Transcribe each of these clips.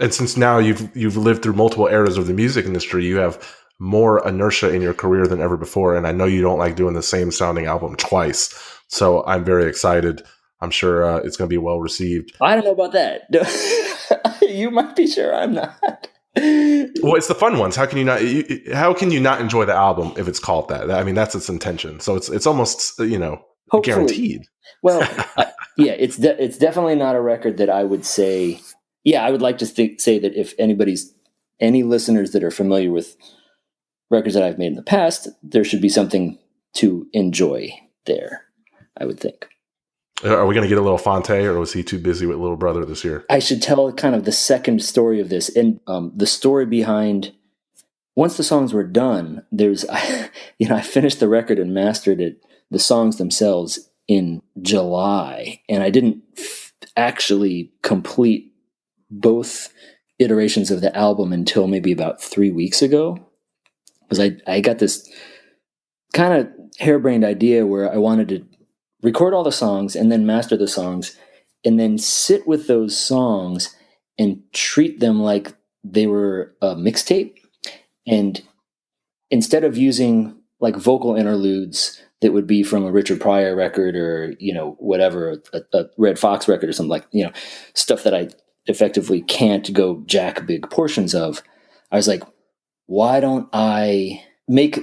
And since now you've lived through multiple eras of the music industry, you have more inertia in your career than ever before. And I know you don't like doing the same sounding album twice. So I'm very excited. I'm sure it's going to be well received. I don't know about that. You might be sure, I'm not. Well, it's the fun ones. How can you not enjoy the album if it's called that? I mean, that's its intention. So it's almost, Hopefully. guaranteed. Well, yeah, it's definitely not a record that I would say. Yeah, I would like to say that if any listeners that are familiar with records that I've made in the past, there should be something to enjoy there, I would think. Are we going to get a little Phonte, or was he too busy with Little Brother this year? I should tell kind of the second story of this, and the story behind. Once the songs were done, I finished the record and mastered it, the songs themselves, in July, and I didn't actually complete both iterations of the album until maybe about 3 weeks ago, because I got this kind of harebrained idea where I wanted to record all the songs and then master the songs and then sit with those songs and treat them like they were a mixtape. And instead of using like vocal interludes that would be from a Richard Pryor record or, whatever, a Red Fox record or something like, stuff that I effectively can't go jack big portions of, I was like, why don't I make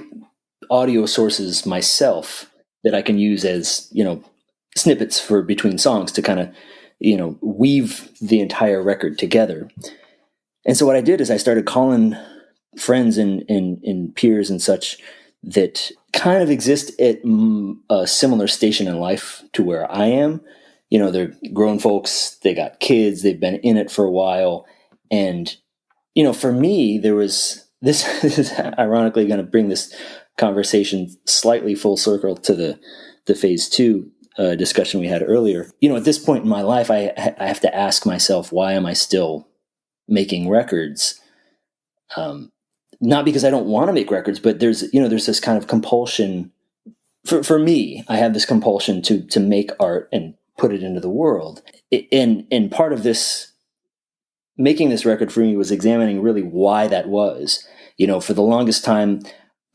audio sources myself that I can use as, snippets for between songs to kind of, weave the entire record together. And so what I did is I started calling friends and peers and such that kind of exist at a similar station in life to where I am. They're grown folks, they got kids, they've been in it for a while. And, for me, there was this is ironically going to bring this conversation slightly full circle to the phase 2 discussion we had earlier. At this point in my life, I have to ask myself, why am I still making records? Not because I don't want to make records, but there's this kind of compulsion for me. I have this compulsion to make art and put it into the world. And part of this, making this record for me, was examining really why that was. For the longest time,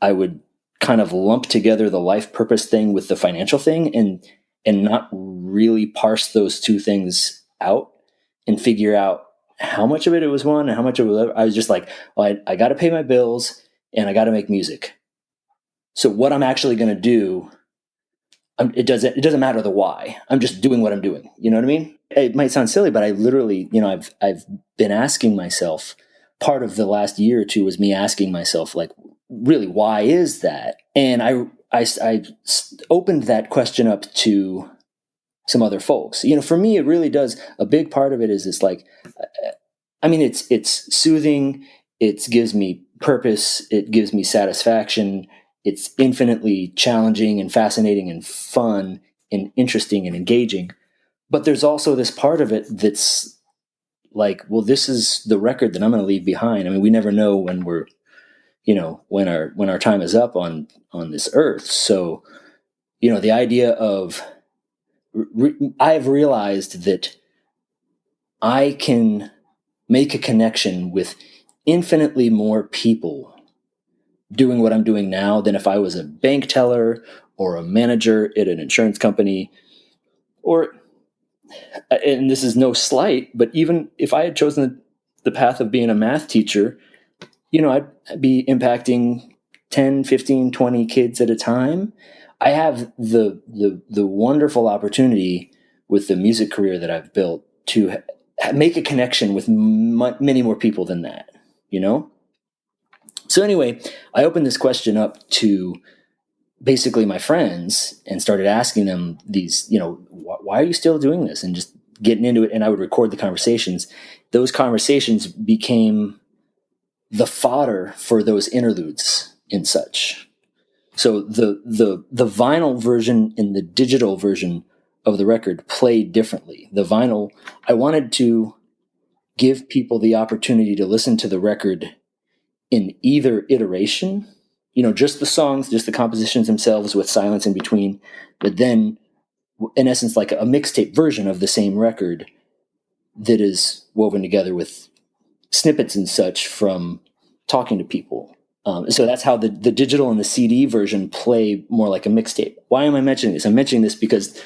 I would kind of lump together the life purpose thing with the financial thing and not really parse those two things out and figure out how much of it was one and how much of it I was just like, well, I got to pay my bills and I got to make music. So what I'm actually going to do, it doesn't matter the why. I'm just doing what I'm doing. You know what I mean? It might sound silly, but I literally, I've been asking myself. Part of the last year or two was me asking myself, like, really, why is that? And I opened that question up to some other folks. For me, it really does. A big part of it is this, like, it's soothing. It gives me purpose. It gives me satisfaction. It's infinitely challenging and fascinating and fun and interesting and engaging. But there's also this part of it that's like, well, this is the record that I'm going to leave behind. I mean, we never know when we're, when our time is up on this earth. So, the idea of, I've realized that I can make a connection with infinitely more people doing what I'm doing now than if I was a bank teller or a manager at an insurance company, or, and this is no slight, but even if I had chosen the path of being a math teacher, I'd be impacting 10, 15, 20 kids at a time. I have the wonderful opportunity with the music career that I've built to make a connection with many more people than that, So anyway, I opened this question up to basically my friends and started asking them these, why are you still doing this? And just getting into it. And I would record the conversations. Those conversations became the fodder for those interludes and such. So the vinyl version and the digital version of the record played differently. The vinyl, I wanted to give people the opportunity to listen to the record in either iteration, just the songs, just the compositions themselves with silence in between, but then in essence like a mixtape version of the same record that is woven together with snippets and such from talking to people. So that's how the digital and the CD version play more like a mixtape. Why am I mentioning this? I'm mentioning this because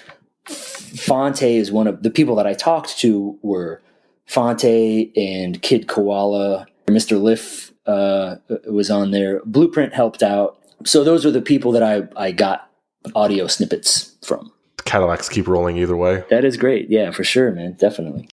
Phonte is one of the people that I talked to were Phonte and Kid Koala. Mr. Liff was on there. Blueprint helped out. So those are the people that I got audio snippets from. Cadillacs keep rolling either way. That is great. Yeah, for sure, man. Definitely.